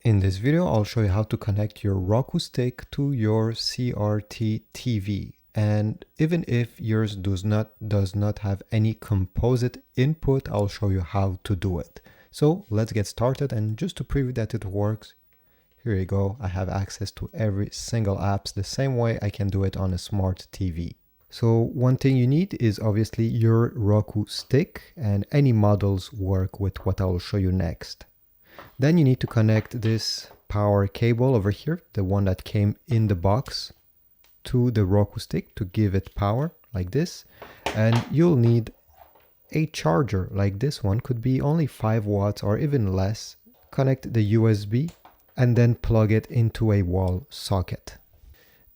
In this video, I'll show you how to connect your Roku stick to your CRT TV. And even if yours does not have any composite input, I'll show you how to do it. So let's get started. And just to prove that it works, here you go. I have access to every single apps the same way I can do it on a smart TV. So one thing you need is obviously your Roku stick, and any models work with what I'll show you next. Then you need to connect this power cable over here, the one that came in the box, to the Roku stick to give it power like this. And you'll need a charger like this one, could be only 5 watts or even less. Connect the USB and then plug it into a wall socket.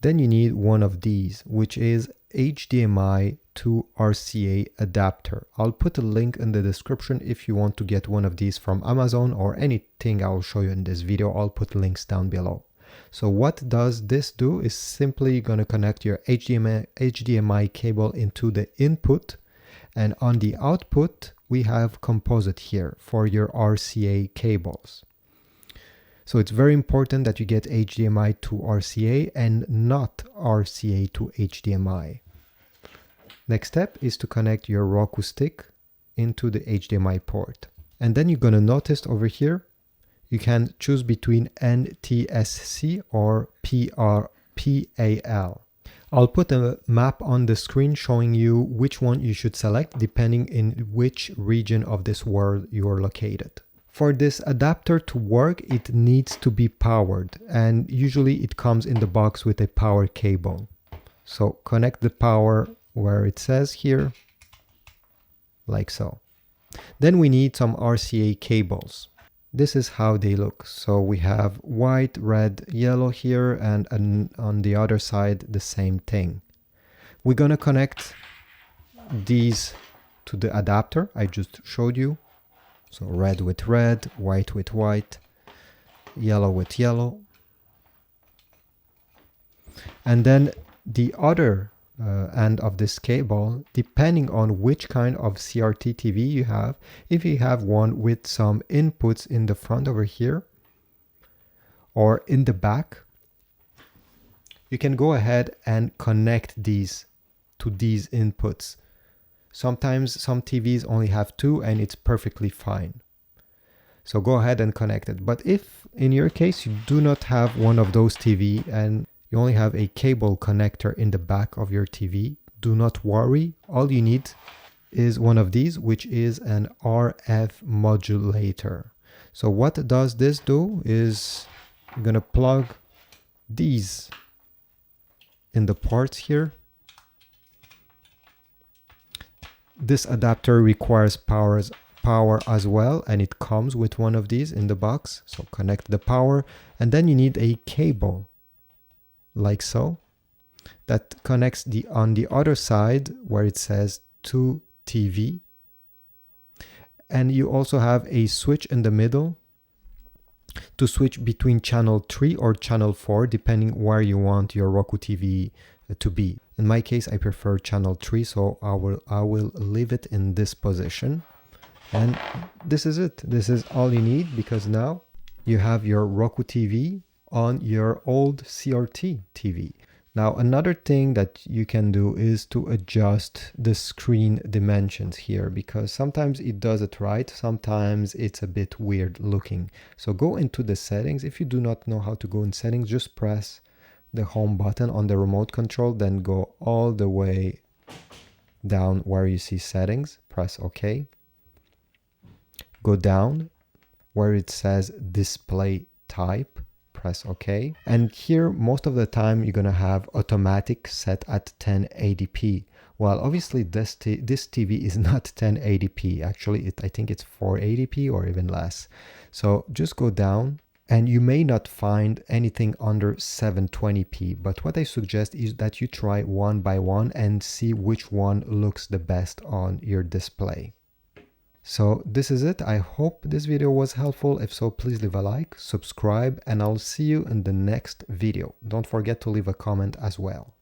Then you need one of these, which is HDMI to RCA adapter. I'll put a link in the description if you want to get one of these from Amazon or anything I'll show you in this video. I'll put links down below. So what does this do is simply going to connect your HDMI cable into the input, and on the output we have composite here for your RCA cables. So it's very important that you get HDMI to RCA and not RCA to HDMI. Next step is to connect your Roku stick into the HDMI port. And then you're going to notice over here, you can choose between NTSC or PAL. I'll put a map on the screen showing you which one you should select depending in which region of this world you are located. For this adapter to work, it needs to be powered, and usually it comes in the box with a power cable. So connect the power where it says here, like so. Then we need some RCA cables. This is how they look. So we have white, red, yellow here, and on the other side the same thing. We're gonna connect these to the adapter I just showed you. So red with red, white with white, yellow with yellow. And then the other end of this cable, depending on which kind of CRT TV you have, if you have one with some inputs in the front over here or in the back, you can go ahead and connect these to these inputs. Sometimes some TVs only have 2 and it's perfectly fine. So go ahead and connect it. But if in your case you do not have one of those TV and you only have a cable connector in the back of your TV, do not worry. All you need is one of these, which is an RF modulator. So what does this do is you're going to plug these in the ports here. This adapter requires power as well, and it comes with one of these in the box. So connect the power, and then you need a cable like so that connects on the other side where it says to TV. And you also have a switch in the middle to switch between channel 3 or channel 4 depending where you want your Roku TV to be. In my case, I prefer channel 3, so I will leave it in this position. And this is it. This is all you need, because now you have your Roku TV on your old CRT TV. Now, another thing that you can do is to adjust the screen dimensions here, because sometimes it does it right, sometimes it's a bit weird looking. So go into the settings. If you do not know how to go in settings, just press the home button on the remote control, then go all the way down where you see settings, press OK. Go down where it says display type, press OK. And here most of the time you're gonna have automatic set at 1080p. Well, obviously this TV is not 1080p. Actually, I think it's 480p or even less. So just go down, and you may not find anything under 720p, but what I suggest is that you try one by one and see which one looks the best on your display. So this is it. I hope this video was helpful. If so, please leave a like, subscribe, and I'll see you in the next video. Don't forget to leave a comment as well.